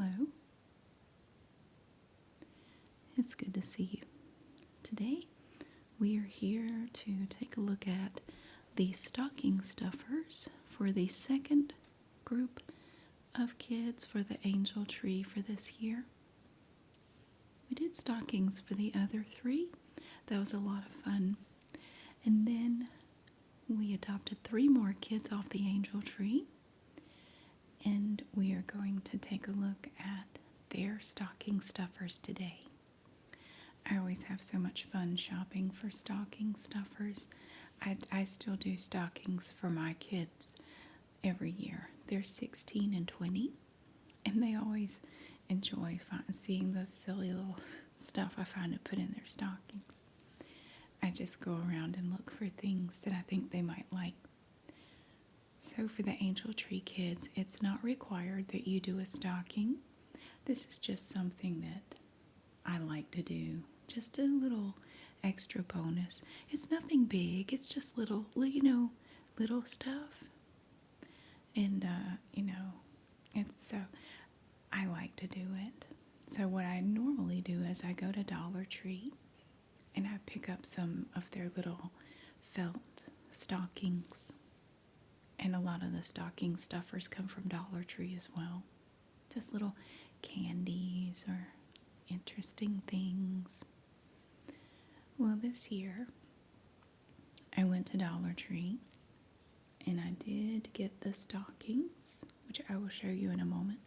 Hello. It's good to see you. Today we are here to take a look at the stocking stuffers for the second group of kids for the angel tree for this year. We did stockings for the other three. That was a lot of fun. And then we adopted 3 more kids off the angel tree. And we are going to take a look at their stocking stuffers today. I always have so much fun shopping for stocking stuffers. I still do stockings for my kids every year. They're 16 and 20, and they always enjoy seeing the silly little stuff I find to put in their stockings. I just go around and look for things that I think they might like. So for the angel tree kids, it's not required that you do a stocking. This is just something that I like to do. Just a little extra bonus. It's nothing big. It's just little stuff. And, so I like to do it. So what I normally do is I go to Dollar Tree and I pick up some of their little felt stockings. And a lot of the stocking stuffers come from Dollar Tree as well. Just little candies or interesting things. Well, this year I went to Dollar Tree and I did get the stockings, which I will show you in a moment.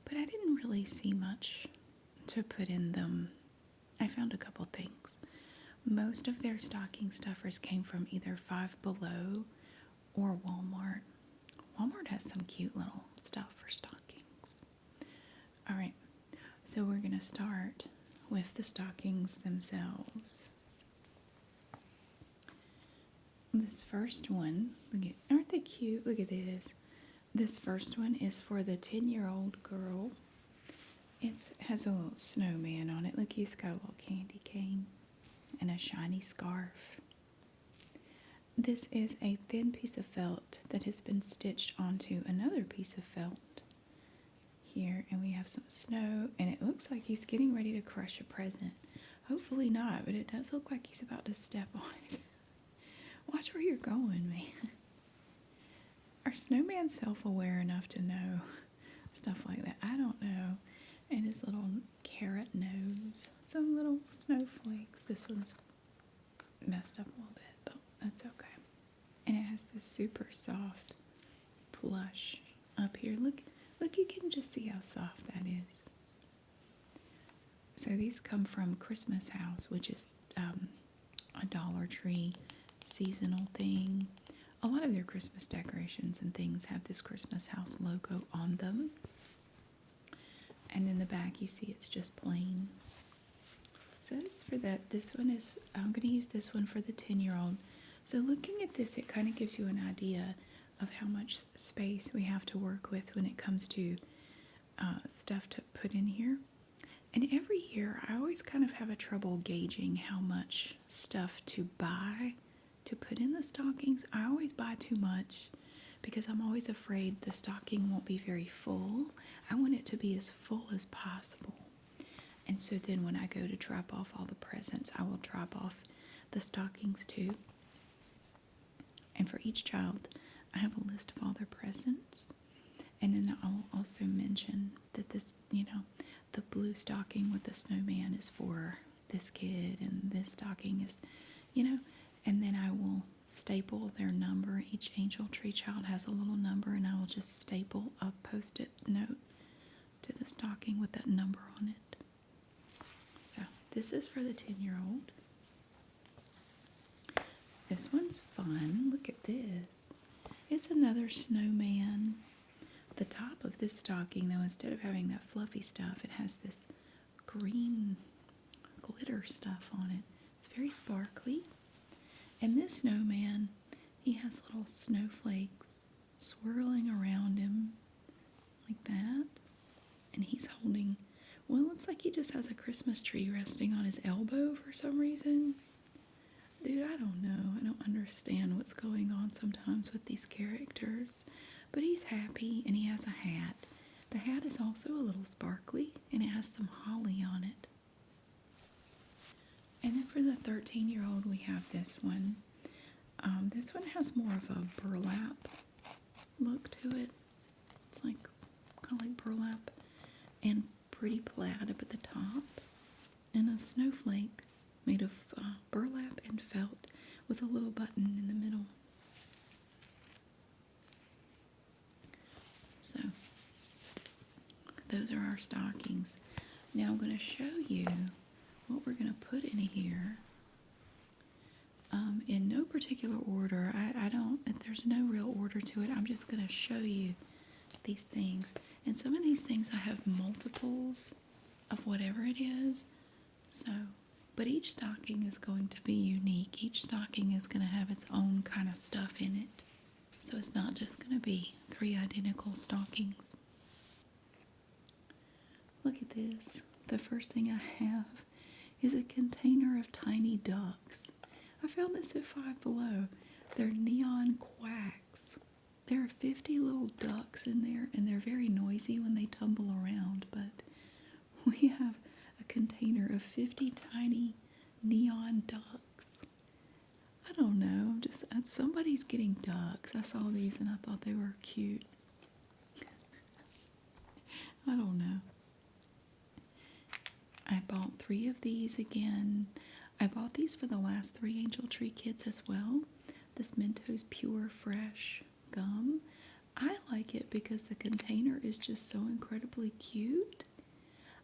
But I didn't really see much to put in them. I found a couple things. Most of their stocking stuffers came from either Five Below or Walmart. Walmart has some cute little stuff for stockings. All right, so we're going to start with the stockings themselves. This first one, aren't they cute? Look at this. This first one is for the 10-year-old girl. It has a little snowman on it. Look, he's got a little candy cane and a shiny scarf. This is a thin piece of felt that has been stitched onto another piece of felt here, and we have some snow, and it looks like he's getting ready to crush a present. Hopefully not, but it does look like he's about to step on it. Watch where you're going, man. Are snowmen self-aware enough to know stuff like that? I don't know. And his little carrot nose, some little snowflakes. This one's messed up a little bit, but that's okay. And it has this super soft plush up here. Look, you can just see how soft that is. So these come from Christmas House, which is a Dollar Tree seasonal thing. A lot of their Christmas decorations and things have this Christmas House logo on them. And in the back you see it's just plain. So that's for that. This one is, I'm going to use this one for the 10-year-old. So looking at this, it kind of gives you an idea of how much space we have to work with when it comes to stuff to put in here. And every year, I always kind of have a trouble gauging how much stuff to buy to put in the stockings. I always buy too much because I'm always afraid the stocking won't be very full. I want it to be as full as possible. And so then when I go to drop off all the presents, I will drop off the stockings too. And for each child, I have a list of all their presents. And then I'll also mention that this, the blue stocking with the snowman is for this kid, and this stocking is, and then I will staple their number. Each angel tree child has a little number, and I will just staple a Post-it note to the stocking with that number on it. So this is for the 10-year-old. This one's fun. Look at this. It's another snowman. The top of this stocking, though, instead of having that fluffy stuff, it has this green glitter stuff on it. It's very sparkly. And this snowman, he has little snowflakes swirling around him like that. And he's holding, well, it looks like he just has a Christmas tree resting on his elbow for some reason. Dude, I don't know. I don't understand what's going on sometimes with these characters. But he's happy, and he has a hat The hat is also a little sparkly, and it has some holly on it. And then for the 13-year-old, we have this one. This one has more of a burlap look to it. It's like kind of like burlap and pretty plaid up at the top, and a snowflake made of burlap and felt with a little button in the middle. So those are our stockings. Now I'm going to show you what we're going to put in here. In no particular order. There's no real order to it. I'm just going to show you these things. And some of these things I have multiples of whatever it is. So, but each stocking is going to be unique. Each stocking is going to have its own kind of stuff in it. So it's not just going to be 3 identical stockings. Look at this. The first thing I have is a container of tiny ducks. I found this at Five Below. They're neon quacks. There are 50 little ducks in there, and they're very noisy when they tumble around, but we have a container of 50 tiny neon ducks. I don't know, somebody's getting ducks. I saw these and I thought they were cute. I don't know. I bought 3 of these again. I bought these for the last 3 Angel Tree kids as well. This Mentos Pure Fresh gum. I like it because the container is just so incredibly cute.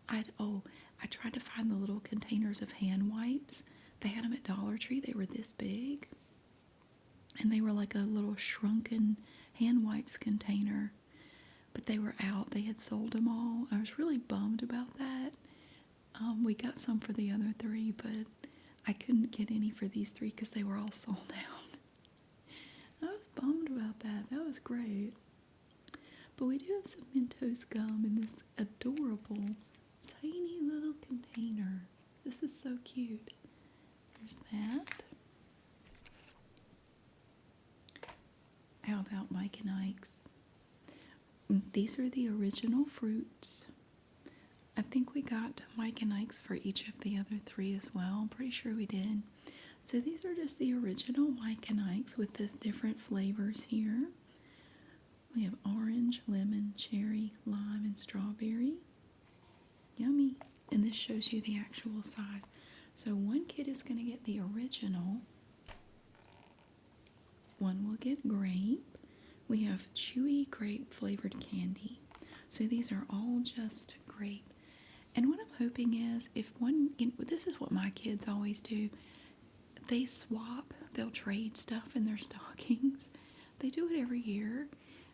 I tried to find the little containers of hand wipes. They had them at Dollar Tree. They were this big. And they were like a little shrunken hand wipes container. But they were out. They had sold them all. I was really bummed about that. We got some for the other 3, but I couldn't get any for these 3 because they were all sold out. I was bummed about that. That was great. But we do have some Mentos gum in this adorable, tiny little container. This is so cute. There's that. How about Mike and Ike's? These are the original fruits. I think we got Mike and Ike's for each of the other 3 as well. I'm pretty sure we did. So these are just the original Mike and Ike's with the different flavors here. We have orange, lemon, cherry, lime, and strawberry. Yummy. And this shows you the actual size. So one kid is going to get the original. One will get grape. We have chewy grape flavored candy. So these are all just grape. And what I'm hoping is, this is what my kids always do. They swap, they'll trade stuff in their stockings. They do it every year.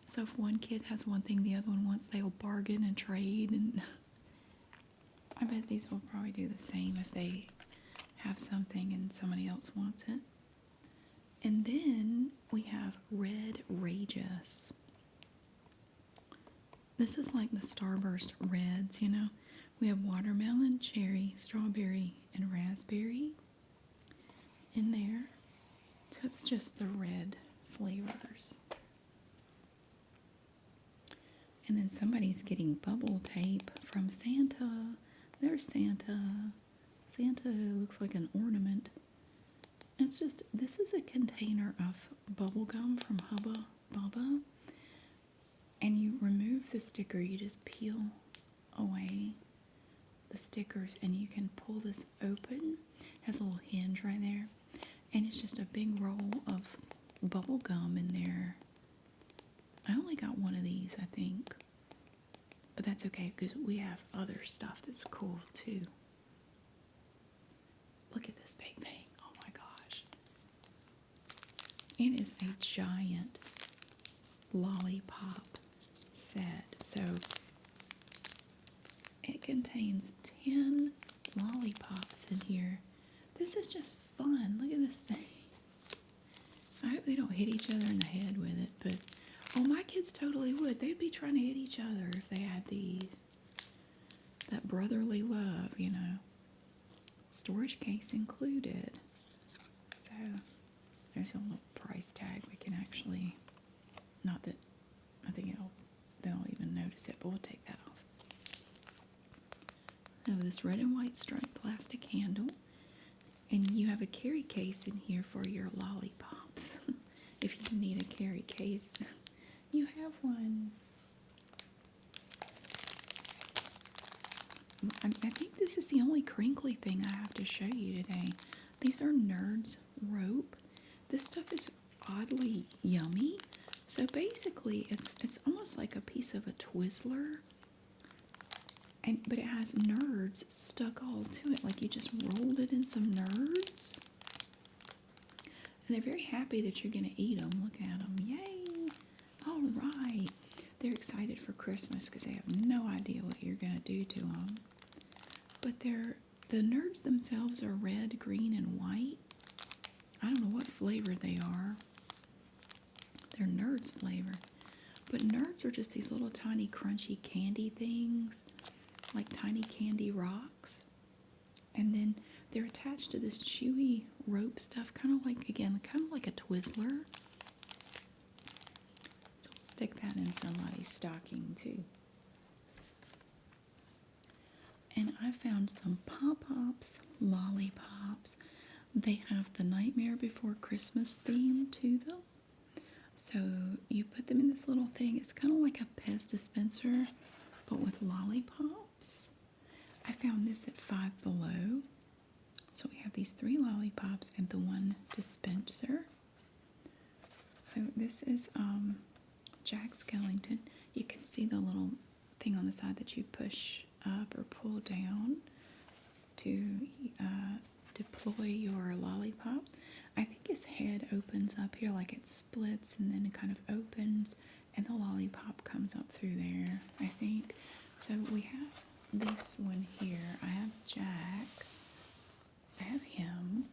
So if one kid has one thing the other one wants, they'll bargain and trade. And I bet these will probably do the same if they have something and somebody else wants it. And then we have Red Rageous. This is like the Starburst Reds, you know. We have watermelon, cherry, strawberry, and raspberry in there. So it's just the red flavors. And then somebody's getting bubble tape from Santa. There's Santa. Santa looks like an ornament. This is a container of bubble gum from Hubba Bubba. And you remove the sticker, you just peel away the stickers and you can pull this open. It has a little hinge right there. And it's just a big roll of bubble gum in there. I only got one of these, I think. But that's okay because we have other stuff that's cool too. Look at this big thing. Oh my gosh. It is a giant lollipop set. So it contains 10 lollipops in here. This is just fun. Look at this thing. I hope they don't hit each other in the head with it, but oh, my kids totally would. They'd be trying to hit each other if they had these. That brotherly love, you know. Storage case included. So there's a little price tag we can actually, not that I think they'll even notice it, but we'll take that off. I have this red and white striped plastic handle, and you have a carry case in here for your lollipops. If you need a carry case, you have one. I think this is the only crinkly thing I have to show you today. These are Nerds rope. This stuff is oddly yummy. So basically, it's almost like a piece of a Twizzler, but it has Nerds stuck all to it, like you just rolled it in some Nerds. And they're very happy that you're going to eat them. Look at them. Yay! All right. They're excited for Christmas because they have no idea what you're going to do to them. But the Nerds themselves are red, green, and white. I don't know what flavor they are. They're Nerds flavor. But Nerds are just these little tiny crunchy candy things, like tiny candy rocks. And then they're attached to this chewy rope stuff, kind of like a Twizzler. So we'll stick that in somebody's stocking too. And I found some Pop-Ups lollipops. They have the Nightmare Before Christmas theme to them. So you put them in this little thing. It's kind of like a Pez dispenser, but with lollipops. I found this at Five Below. So we have these 3 lollipops and the 1 dispenser. So this is Jack Skellington. You can see the little thing on the side that you push up or pull down to deploy your lollipop. I think his head opens up here, like it splits and then it kind of opens and the lollipop comes up through there, I think. So we have this one here. I have Jack. I have him.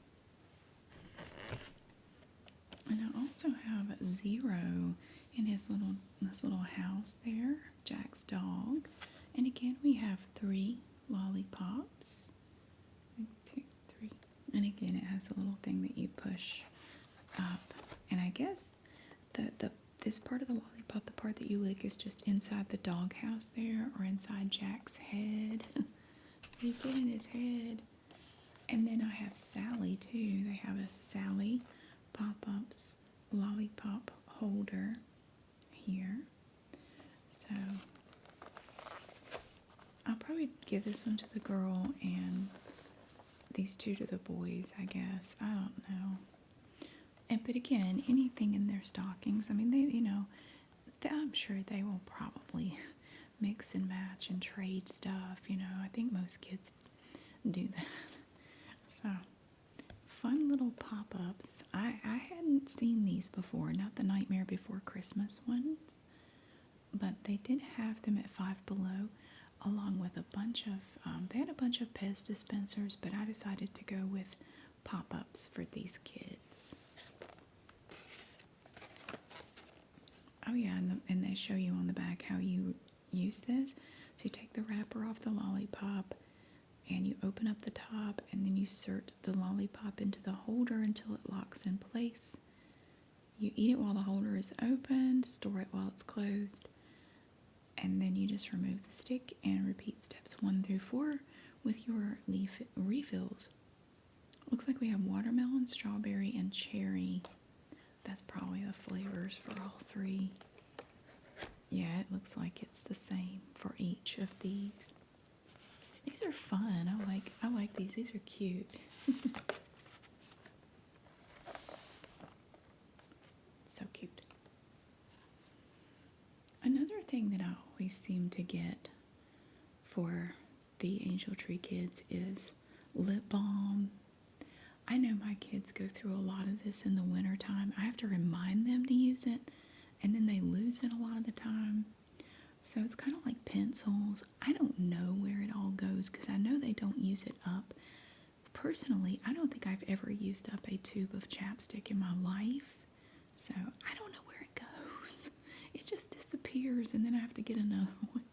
And I also have Zero in this little house there, Jack's dog. And again, we have 3 lollipops. 1, 2, 3. And again, it has a little thing that you push up. And I guess this part of the lollipop, the part that you lick, is just inside the doghouse there, or inside Jack's head. You get in his head. And then I have Sally too. They have a Sally Pop-Ups lollipop holder here. So I'll probably give this one to the girl and these 2 to the boys, I guess. I don't know. But again, anything in their stockings, I mean, I'm sure they will probably mix and match and trade stuff. I think most kids do that. So, fun little pop-ups. I hadn't seen these before, not the Nightmare Before Christmas ones, but they did have them at Five Below, along with a bunch of, they had a bunch of Pez dispensers, but I decided to go with pop-ups for these kids. Oh yeah, and they show you on the back how you use this. So you take the wrapper off the lollipop, and you open up the top, and then you insert the lollipop into the holder until it locks in place. You eat it while the holder is open, store it while it's closed, and then you just remove the stick and repeat steps 1 through 4 with your leaf refills. Looks like we have watermelon, strawberry, and cherry. That's probably the flavors for all 3. Yeah, it looks like it's the same for each of these. These are fun. I like these. These are cute. So cute. Another thing that I always seem to get for the Angel Tree kids is lip balm. I know my kids go through a lot of this in the wintertime. I have to remind them to use it, and then they lose it a lot of the time. So it's kind of like pencils. I don't know where it all goes because I know they don't use it up. Personally, I don't think I've ever used up a tube of chapstick in my life. So I don't know where it goes. It just disappears and then I have to get another one.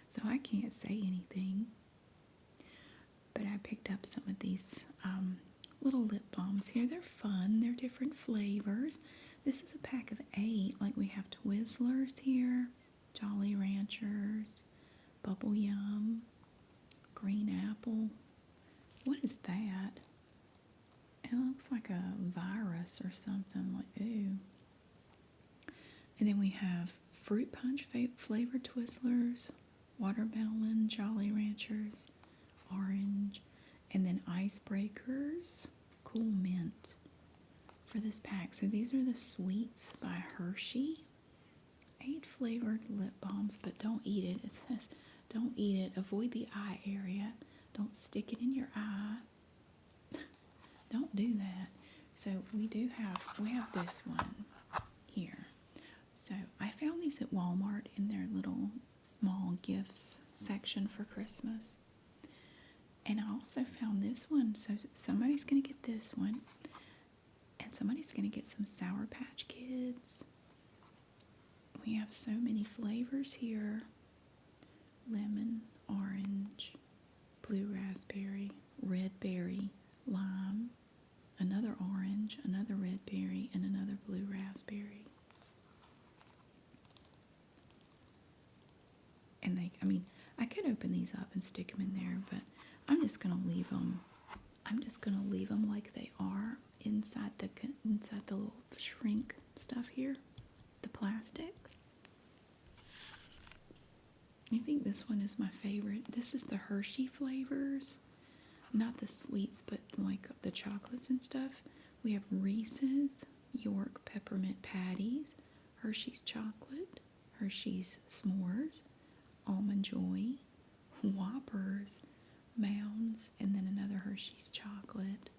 So I can't say anything. But I picked up some of these little lip balms here. They're fun. They're different flavors. This is a pack of 8. Like we have Twizzlers here. Jolly Ranchers, Bubble Yum, Green Apple. What is that? It looks like a virus or something. Like, ew. And then we have Fruit Punch flavored Twizzlers, Watermelon, Jolly Ranchers, Orange, and then Icebreakers, Cool Mint for this pack. So these are the sweets by Hershey. 8 flavored lip balms, but don't eat it. It says don't eat it. Avoid the eye area. Don't stick it in your eye. Don't do that. So we have this one here. So I found these at Walmart in their little small gifts section for Christmas. And I also found this one. So somebody's going to get this one. And somebody's going to get some Sour Patch Kids. We have so many flavors here. Lemon, orange, blue raspberry, red berry, lime, another orange, another red berry, and another blue raspberry. And I could open these up and stick them in there, but I'm just going to leave them. I'm just going to leave them like they are inside the little shrink stuff here, the plastic. I think this one is my favorite. This is the Hershey flavors. Not the sweets, but like the chocolates and stuff. We have Reese's, York Peppermint Patties, Hershey's Chocolate, Hershey's S'mores, Almond Joy, Whoppers, Mounds, and then another Hershey's Chocolate.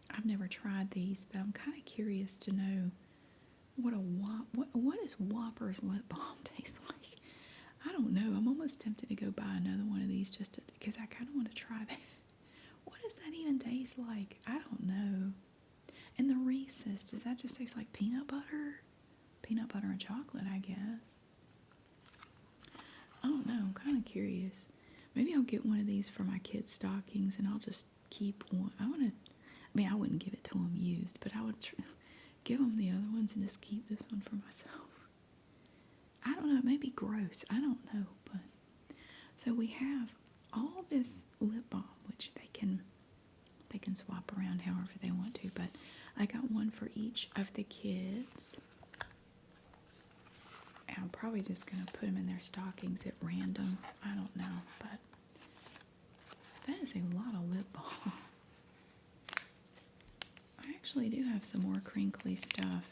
I've never tried these, but I'm kind of curious to know what does Whoppers lip balm taste like? I don't know. I'm almost tempted to go buy another one of these just because I kind of want to try that. What does that even taste like? I don't know. And the Reese's, does that just taste like peanut butter? Peanut butter and chocolate, I guess. I don't know. I'm kind of curious. Maybe I'll get one of these for my kids' stockings and I'll just keep one. I wouldn't give it to them used, but I would give them the other ones and just keep this one for myself. I don't know, it may be gross. I don't know, but so we have all this lip balm, which they can swap around however they want to. But I got one for each of the kids. And I'm probably just gonna put them in their stockings at random. I don't know, but that is a lot of lip balm. I actually do have some more crinkly stuff.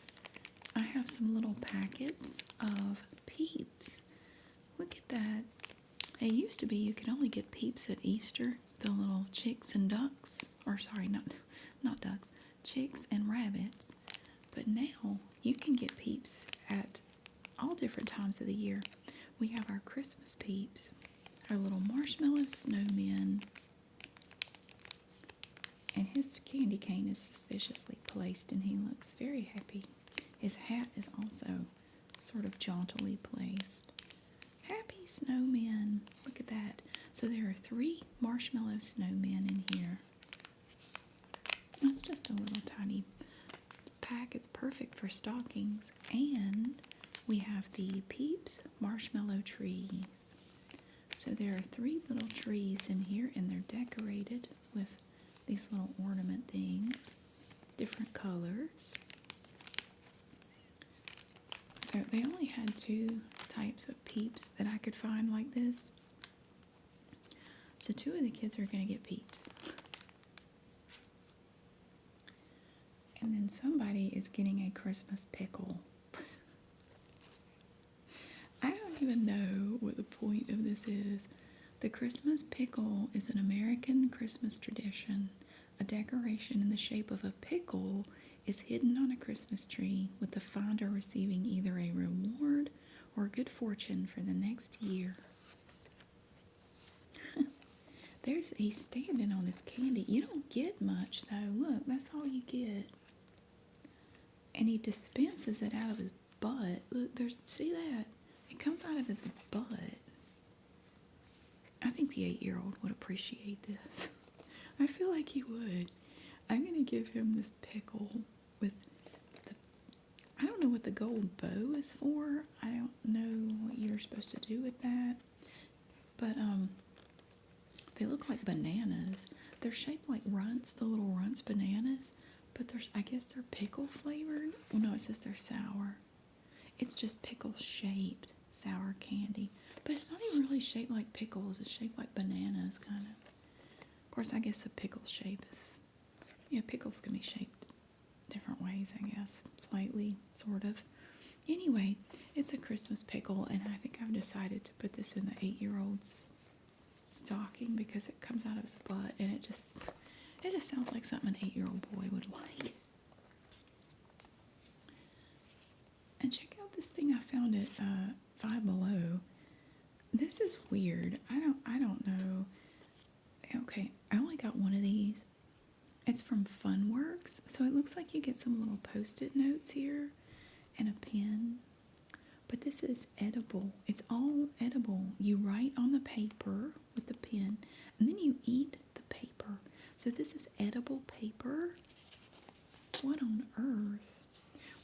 I have some little packets of Peeps. Look at that. It used to be you could only get Peeps at Easter, the little chicks and ducks, or sorry, not ducks, chicks and rabbits. But now you can get Peeps at all different times of the year. We have our Christmas Peeps, our little marshmallow snowmen, and his candy cane is suspiciously placed and he looks very happy. His hat is also sort of jauntily placed. Happy snowmen. Look at that. So there are 3 marshmallow snowmen in here. That's just a little tiny pack. It's perfect for stockings. And we have the Peeps marshmallow trees. So there are 3 little trees in here and they're decorated with these little ornament things, different colors. So they only had 2 types of Peeps that I could find like this. So 2 of the kids are going to get Peeps. And then somebody is getting a Christmas pickle. I don't even know what the point of this is. The Christmas pickle is an American Christmas tradition. A decoration in the shape of a pickle is hidden on a Christmas tree, with the finder receiving either a reward or good fortune for the next year. He's standing on his candy. You don't get much though. Look, that's all you get. And he dispenses it out of his butt. Look, see that? It comes out of his butt. I think the 8-year-old would appreciate this. I feel like he would. I'm going to give him this pickle with I don't know what the gold bow is for. I don't know they're supposed to do with that. But they look like bananas. They're shaped like runts, the little runts bananas. But I guess they're pickle flavored. Well, no, it says they're sour. It's just pickle shaped sour candy. But it's not even really shaped like pickles. It's shaped like bananas, kind of. Of course, I guess a pickle shape is, yeah, pickles can be shaped different ways, I guess. Slightly, sort of. Anyway, it's a Christmas pickle, and I think I've decided to put this in the 8-year-old's stocking because it comes out of his butt, and it just sounds like something an 8-year-old boy would like. And check out this thing I found at Five Below. This is weird. I don't know. Okay, I only got one of these. It's from Funworks, so it looks like you get some little post-it notes here and a pen. But this is edible. It's all edible. You write on the paper with the pen, and then you eat the paper. So this is edible paper. What on earth?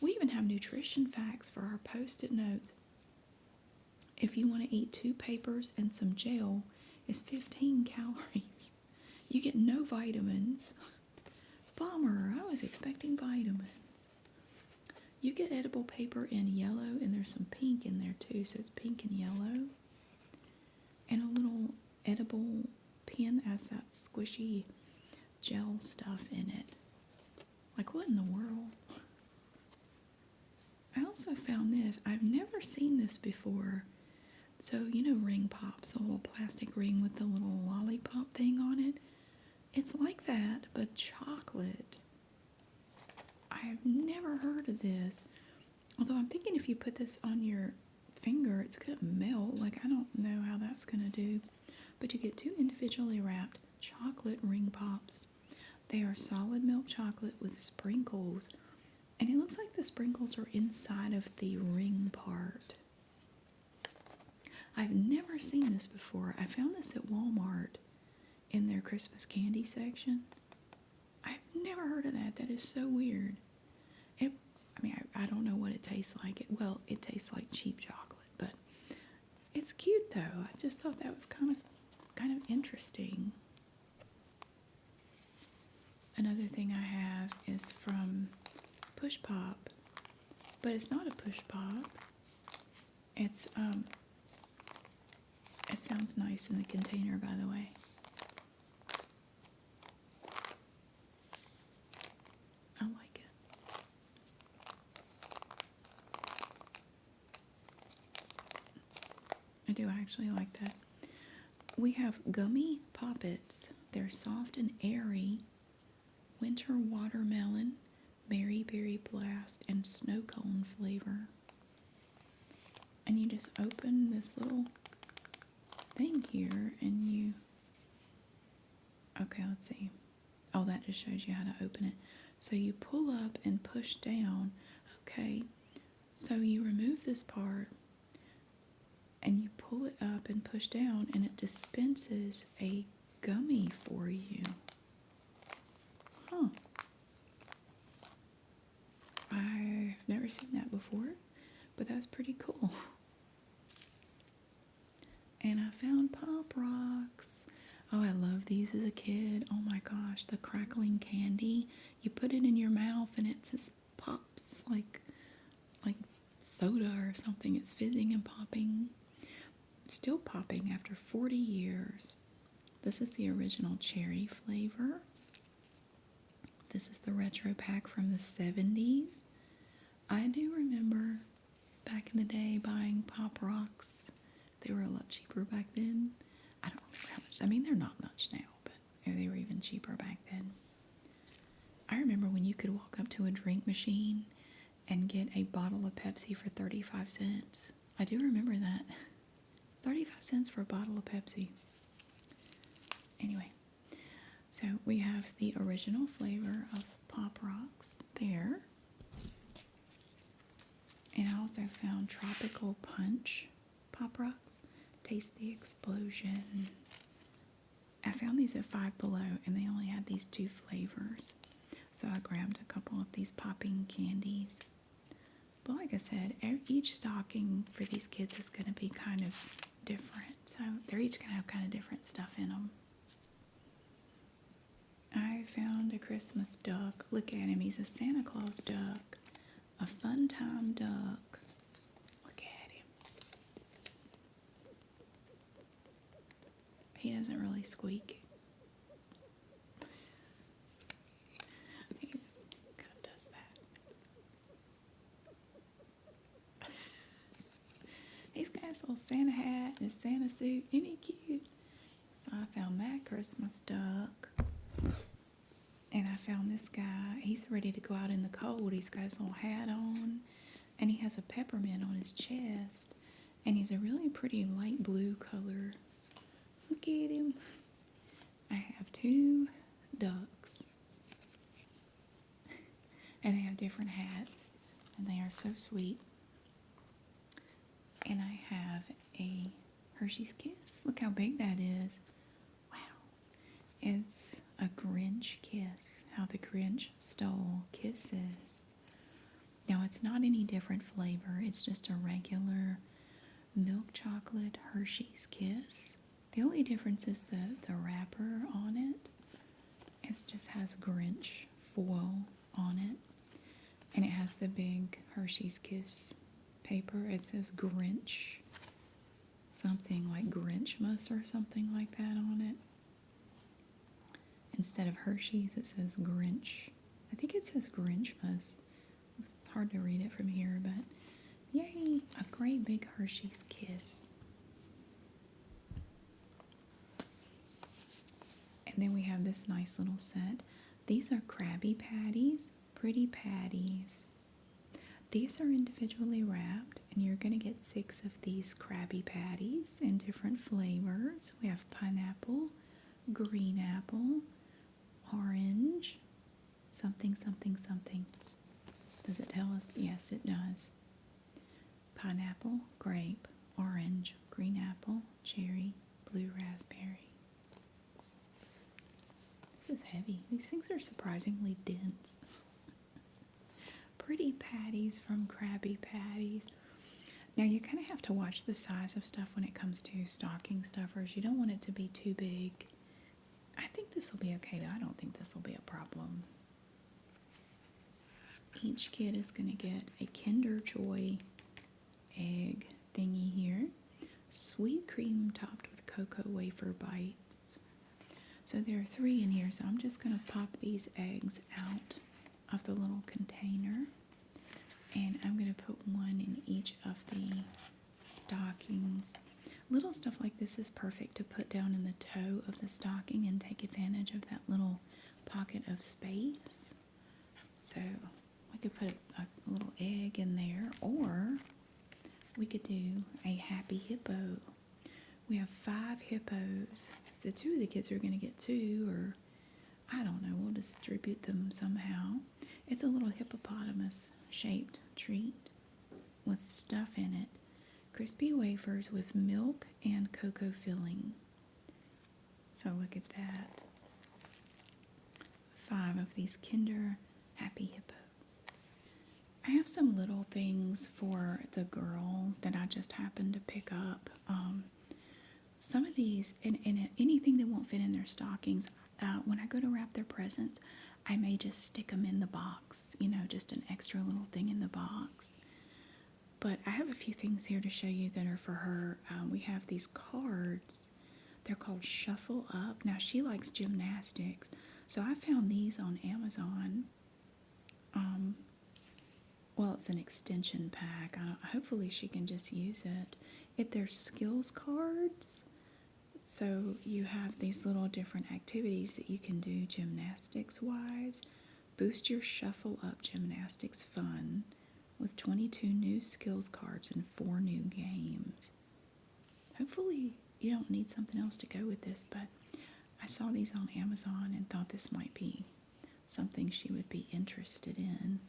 We even have nutrition facts for our post-it notes. If you want to eat 2 papers and some gel, it's 15 calories. You get no vitamins. Bummer, I was expecting vitamins. You get edible paper in yellow, and there's some pink in there too, so it's pink and yellow. And a little edible pen that has that squishy gel stuff in it. Like, what in the world? I also found this. I've never seen this before. So, you know ring pops, the little plastic ring with the little lollipop thing on it? It's like that, but chocolate. I've never heard of this. Although I'm thinking if you put this on your finger, it's going to melt. Like, I don't know how that's going to do. But you get 2 individually wrapped chocolate ring pops. They are solid milk chocolate with sprinkles. And it looks like the sprinkles are inside of the ring part. I've never seen this before. I found this at Walmart in their Christmas candy section. I've never heard of that. That is so weird. I don't know what it tastes like. It tastes like cheap chocolate, but it's cute though. I just thought that was kind of interesting. Another thing I have is from Push Pop, but it's not a Push Pop. It's it sounds nice in the container, by the way. I like it. I do actually like that. We have gummy poppets. They're soft and airy. Winter watermelon, berry berry blast, and snow cone flavor. And you just open this little thing here, and you... Okay, let's see. Oh, that just shows you how to open it. So you pull up and push down. Okay, so you remove this part, and you pull it up and push down, and it dispenses a gummy for you. Huh. I've never seen that before, but that's pretty cool. And I found Pop Rocks. Oh, I loved these as a kid. Oh my gosh, the crackling candy. You put it in your mouth and it just pops like soda or something. It's fizzing and popping. Still popping after 40 years. This is the original cherry flavor. This is the retro pack from the 70s. I do remember back in the day buying Pop Rocks. They were a lot cheaper back then. I don't remember how much. I mean, they're not much now, but they were even cheaper back then. I remember when you could walk up to a drink machine and get a bottle of Pepsi for 35 cents. I do remember that. 35 cents for a bottle of Pepsi. Anyway, so we have the original flavor of Pop Rocks there. And I also found Tropical Punch Pop Rocks. Taste the explosion. I found these at Five Below, and they only had these 2 flavors. So I grabbed a couple of these popping candies. But like I said, each stocking for these kids is going to be kind of different. So they're each going to have kind of different stuff in them. I found a Christmas duck. Look at him. He's a Santa Claus duck. A fun time duck. Look at him. He doesn't really squeak. He just kind of does that. He's got his little Santa hat and his Santa suit. Isn't he cute? So I found that Christmas duck. And I found this guy. He's ready to go out in the cold. He's got his little hat on. And he has a peppermint on his chest. And he's a really pretty light blue color. Look at him. I have 2 ducks. And they have different hats. And they are so sweet. And I have a Hershey's Kiss. Look how big that is. Wow. It's a Grinch kiss. How the Grinch stole kisses. Now it's not any different flavor. It's just a regular milk chocolate Hershey's Kiss. The only difference is the wrapper on it. It just has Grinch foil on it. And it has the big Hershey's Kiss paper. It says Grinch. Something like Grinchmas or something like that on it. Instead of Hershey's, it says Grinch. I think it says Grinchmas. It's hard to read it from here, but yay, a great big Hershey's Kiss. And then we have this nice little set. These are Krabby Patties, pretty patties. These are individually wrapped, and you're going to get 6 of these Krabby Patties in different flavors. We have pineapple, green apple, orange, something, something, something. Does it tell us? Yes, it does. Pineapple, grape, orange, green apple, cherry, blue raspberry. This is heavy. These things are surprisingly dense. Pretty patties from Krabby Patties. Now you kind of have to watch the size of stuff when it comes to stocking stuffers. You don't want it to be too big. I think this will be okay though. I don't think this will be a problem. Each kid is going to get a Kinder Joy egg thingy here. Sweet cream topped with cocoa wafer bites. So there are 3 in here, so I'm just going to pop these eggs out of the little container. And I'm going to put 1 in each of the stockings. Little stuff like this is perfect to put down in the toe of the stocking and take advantage of that little pocket of space. So we could put a little egg in there, or we could do a happy hippo. We have 5 hippos, so 2 of the kids are going to get 2, or I don't know, we'll distribute them somehow. It's a little hippopotamus shaped treat with stuff in it. Crispy wafers with milk and cocoa filling. So look at that. 5 of these Kinder Happy Hippos. I have some little things for the girl that I just happened to pick up. Some of these, and anything that won't fit in their stockings, when I go to wrap their presents, I may just stick them in the box, you know, just an extra little thing in the box. But I have a few things here to show you that are for her. We have these cards. They're called Shuffle Up. Now, she likes gymnastics, so I found these on Amazon. Well, it's an extension pack. Hopefully she can just use it. They're skills cards. So you have these little different activities that you can do gymnastics-wise. Boost your Shuffle Up gymnastics fun with 22 new skills cards and 4 new games. Hopefully you don't need something else to go with this, but I saw these on Amazon and thought this might be something she would be interested in.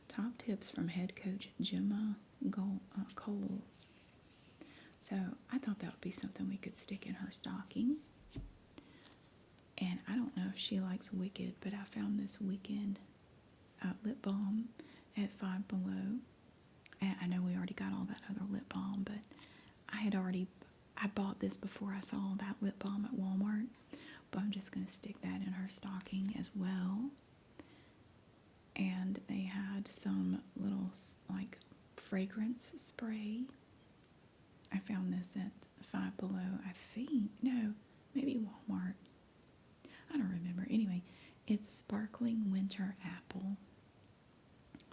Top tips from head coach Gemma Coles. So I thought that would be something we could stick in her stocking. And I don't know if she likes Wicked, but I found this Wicked lip balm, at Five Below. And I know we already got all that other lip balm, but I bought this before I saw that lip balm at Walmart. But I'm just going to stick that in her stocking as well. And they had some little like fragrance spray. I found this at Five Below, I think. No, maybe Walmart. I don't remember. Anyway, it's Sparkling Winter Apple.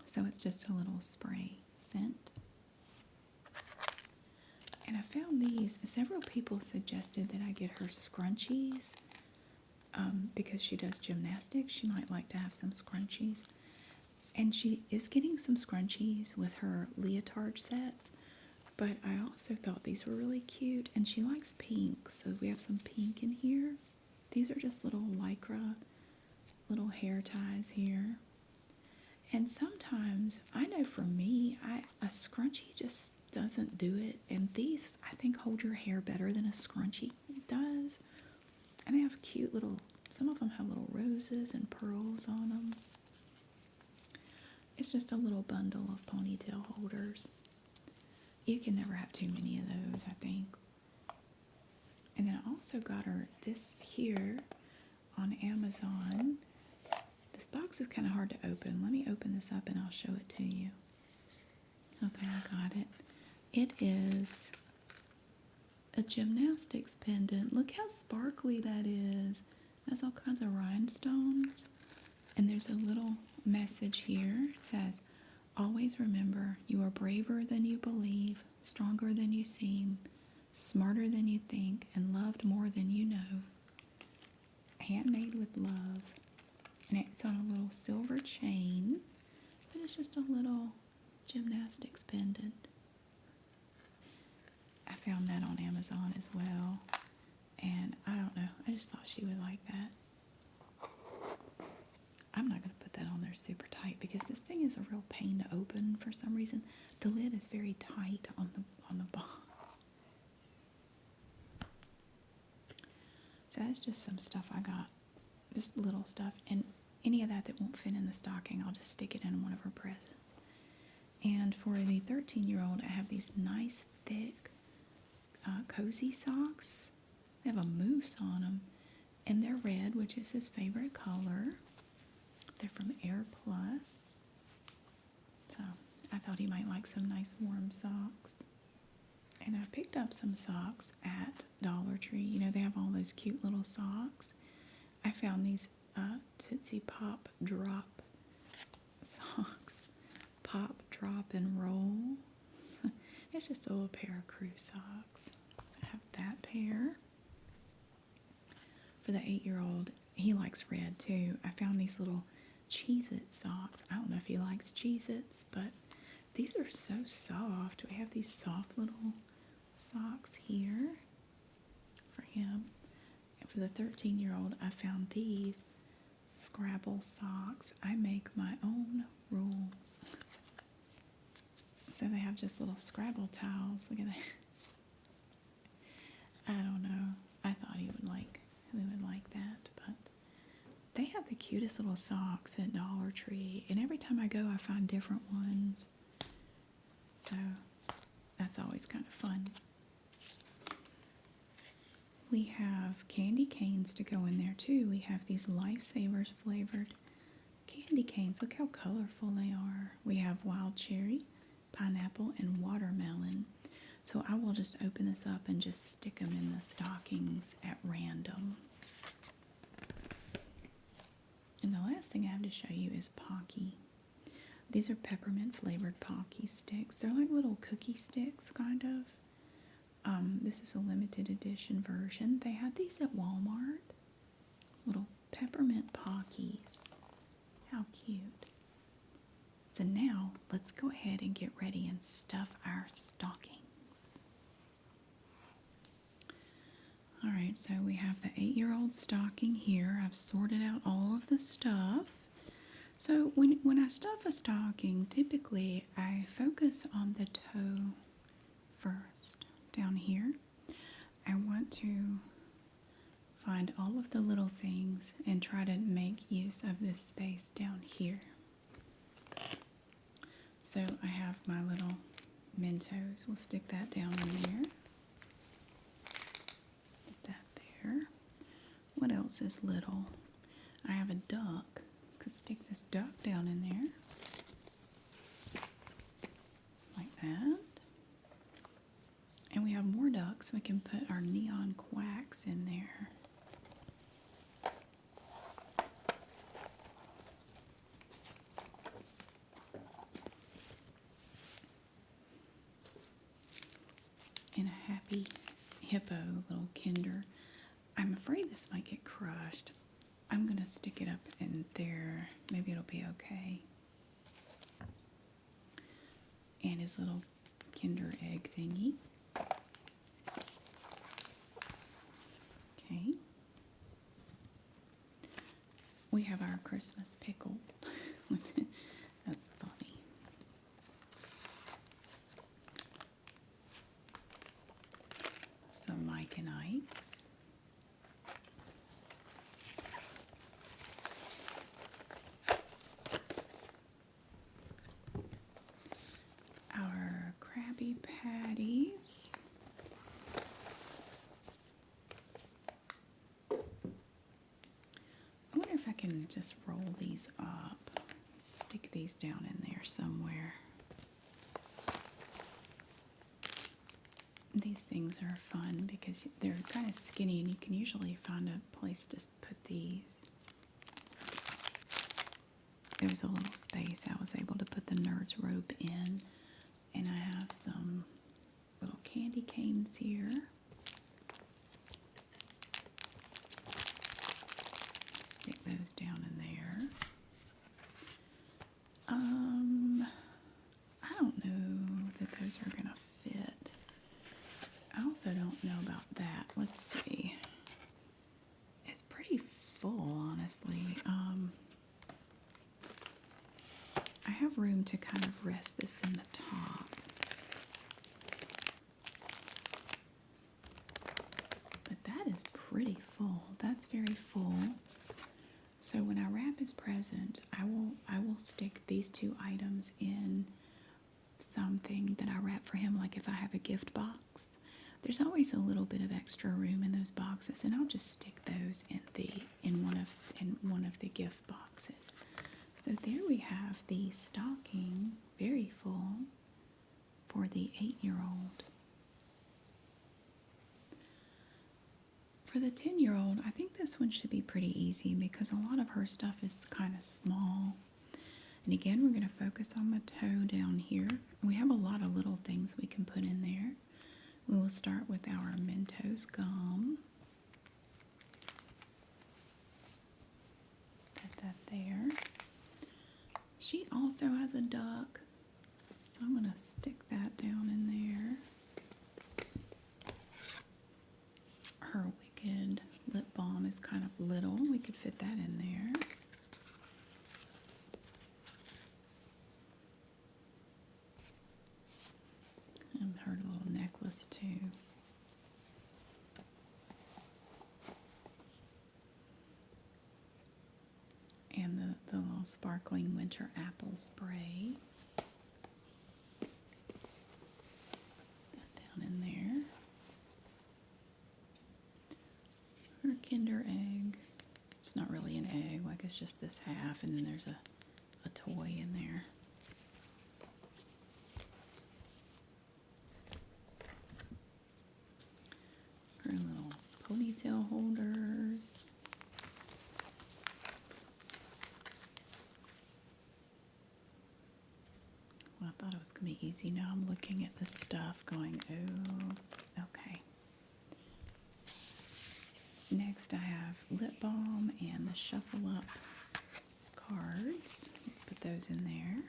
So it's just a little spray scent. And I found these. Several people suggested that I get her scrunchies because she does gymnastics. She might like to have some scrunchies. And she is getting some scrunchies with her leotard sets. But I also thought these were really cute. And she likes pink, so we have some pink in here. These are just little lycra, little hair ties here. And sometimes, I know for me, a scrunchie just doesn't do it. And these, I think, hold your hair better than a scrunchie does. And they have cute little, some of them have little roses and pearls on them. It's just a little bundle of ponytail holders. You can never have too many of those, I think. And then I also got her this here on Amazon. This box is kind of hard to open. Let me open this up and I'll show it to you. Okay, I got it. It is a gymnastics pendant. Look how sparkly that is. It has all kinds of rhinestones. And there's a little message here. It says, always remember, you are braver than you believe, stronger than you seem, smarter than you think, and loved more than you know. Handmade with love. And it's on a little silver chain, but it's just a little gymnastics pendant. I found that on Amazon as well. And I don't know, I just thought she would like that. I'm not going to put that on there super tight because this thing is a real pain to open for some reason. The lid is very tight on the box. So that's just some stuff I got. Just little stuff. And any of that won't fit in the stocking, I'll just stick it in one of her presents. And for the 13-year-old, I have these nice, thick, cozy socks. They have a moose on them. And they're red, which is his favorite color. They're from Air Plus. So I thought he might like some nice warm socks. And I picked up some socks at Dollar Tree. You know, they have all those cute little socks. I found these Tootsie Pop Drop socks. Pop, drop, and roll. It's just a little pair of crew socks. I have that pair. For the 8-year-old, he likes red too. I found these little Cheez-It socks. I don't know if he likes Cheez-Its, but these are so soft. We have these soft little socks here for him. And for the 13-year-old, I found these Scrabble socks. I make my own rules. So they have just little Scrabble tiles. Look at that. I don't know. I thought he would like that, but they have the cutest little socks at Dollar Tree, and every time I go I find different ones, so that's always kind of fun. We have candy canes to go in there too. We have these Lifesavers flavored candy canes. Look how colorful they are. We have wild cherry, pineapple, and watermelon. So I will just open this up and just stick them in the stockings at random. And the last thing I have to show you is Pocky. These are peppermint flavored Pocky sticks. They're like little cookie sticks, kind of. This is a limited edition version. They had these at Walmart. Little peppermint Pockies. How cute. So now, let's go ahead and get ready and stuff our stockings. Alright, so we have the 8-year-old stocking here. I've sorted out all of the stuff. So when I stuff a stocking, typically I focus on the toe first. Down here, I want to find all of the little things and try to make use of this space down here. So I have my little Mentos. We'll stick that down in there. Put that there. What else is little? I have a duck. Could stick this duck down in there. Like that. And we have more ducks. We can put our neon quacks in there. And a happy hippo little kinder. I'm afraid this might get crushed. I'm going to stick it up in there. Maybe it'll be okay. And his little Kinder egg thingy. Okay. We have our Christmas pickle. That's funny. Some Mike and Ike's. Our Krabby Patties. I wonder if I can just roll these up. Stick these down in there somewhere. These things are fun because they're kind of skinny and you can usually find a place to put these. There's a little space. I was able to put the Nerd's rope in. And I have some little candy canes here. Stick those down in there. I don't know that those are going to fit. I also don't know about that. Let's see. It's pretty full, honestly. I have room to kind of rest this in the top. But that is pretty full. That's very full. So when I wrap his present, I will stick these two items in something that I wrap for him, like if I have a gift box. There's always a little bit of extra room in those boxes, and I'll just stick those in one of the gift boxes. So there we have the stocking, very full, for the 8-year-old. For the 10-year-old, I think this one should be pretty easy because a lot of her stuff is kind of small. And again, we're going to focus on the toe down here. We have a lot of little things we can put in there. We will start with our Mentos gum. Put that there. She also has a duck, so I'm going to stick that down in there. Her Wicked lip balm is kind of little. We could fit that in there. And her little necklace too. And the little sparkling winter apple spray. That down in there. Her Kinder egg. It's not really an egg, like it's just this half, and then there's a toy in there. Her little ponytail holders. Well, I thought it was going to be easy. Now I'm looking at the stuff going, oh, okay. Next I have lip balm and the shuffle up cards. Let's put those in there.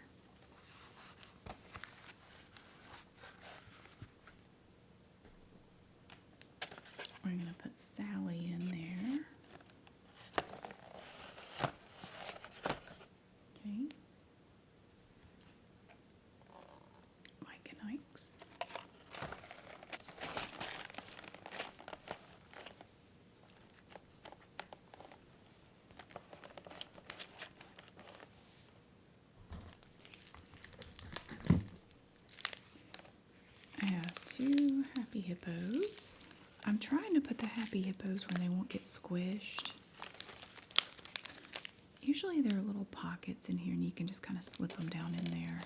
We're going to put Sally in there. Okay. Mike and Ike's. happy hippos. I'm trying to put the happy hippos where they won't get squished. Usually there are little pockets in here and you can just kind of slip them down in there.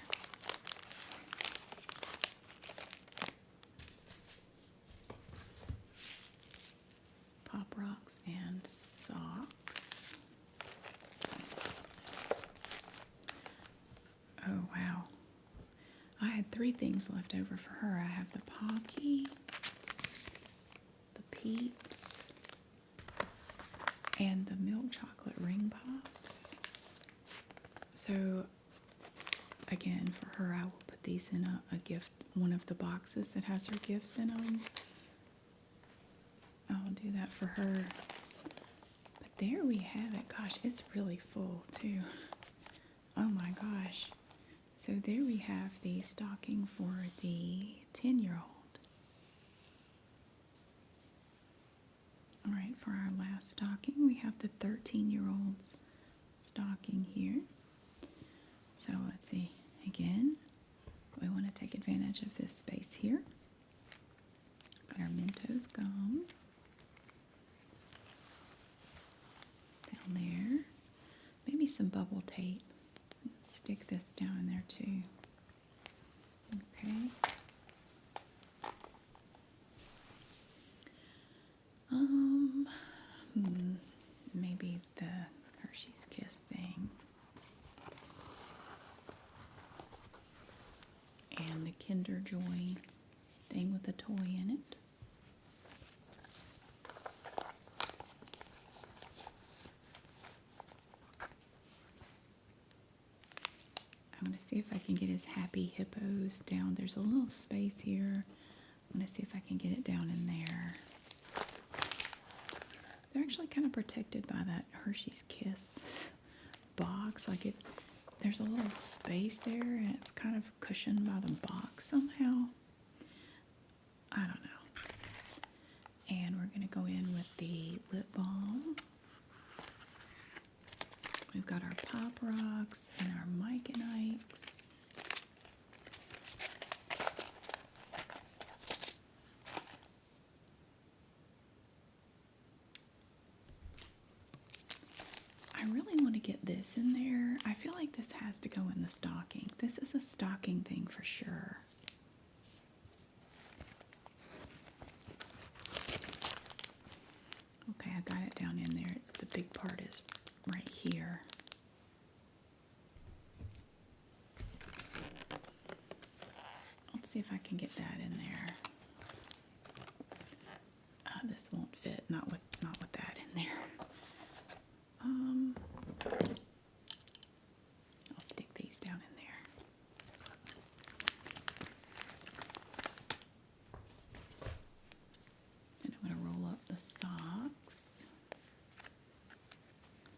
Pop rocks and socks. Oh wow. I had 3 things left over for her. I have the Pocky, the Peeps, and the milk chocolate ring pops. So again, for her, I will put these in a gift, one of the boxes that has her gifts in them. I'll do that for her. But there we have it. Gosh, it's really full too. Oh my gosh. So there we have the stocking for the 10-year-old. All right, for our last stocking, we have the 13-year-old's stocking here. So let's see. Again, we want to take advantage of this space here. Got our Mentos gum. Down there. Maybe some bubble tape. Stick this down in there too. Okay. Maybe the Hershey's Kiss thing. And the Kinder Joy thing with the toy in it. I'm going to see if I can get his happy hippos down. There's a little space here. I'm going to see if I can get it down in there. They're actually kind of protected by that Hershey's Kiss box. Like there's a little space there and it's kind of cushioned by the box somehow. I don't know. And we're going to go in with the lip balm. We've got our Pop Rocks and our Mike and Ike's. I really want to get this in there. I feel like this has to go in the stocking. This is a stocking thing for sure. Okay, I got it down in there. It's the big part is right here. Let's see if I can get that in there. This won't fit, not with that in there. I'll stick these down in there. And I'm going to roll up the socks.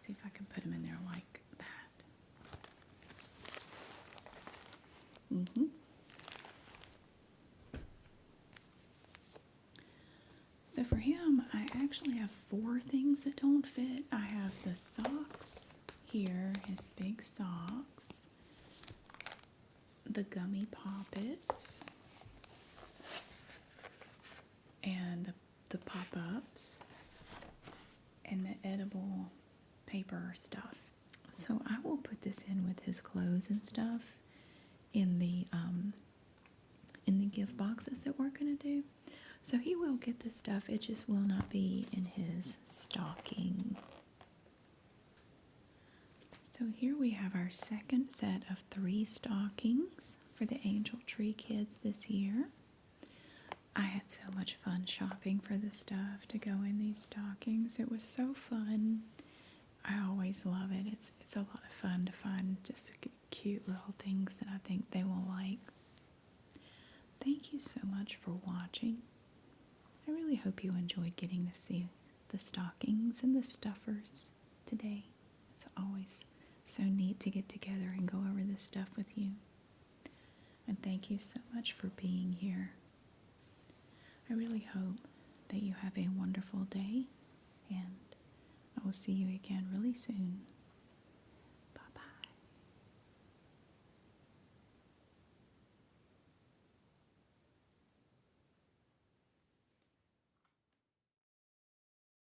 See if I can put them in there like that. So for him, I actually have 4 things that don't fit. I have the socks here, his big socks, the gummy poppets, and the pop-ups, and the edible paper stuff. So I will put this in with his clothes and stuff in the gift boxes that we're gonna do. So he will get this stuff, it just will not be in his stocking. So here we have our second set of 3 stockings for the Angel Tree kids this year. I had so much fun shopping for the stuff to go in these stockings. It was so fun. I always love it. It's a lot of fun to find just cute little things that I think they will like. Thank you so much for watching. I really hope you enjoyed getting to see the stockings and the stuffers today. It's always so neat to get together and go over this stuff with you. And thank you so much for being here. I really hope that you have a wonderful day, and I will see you again really soon.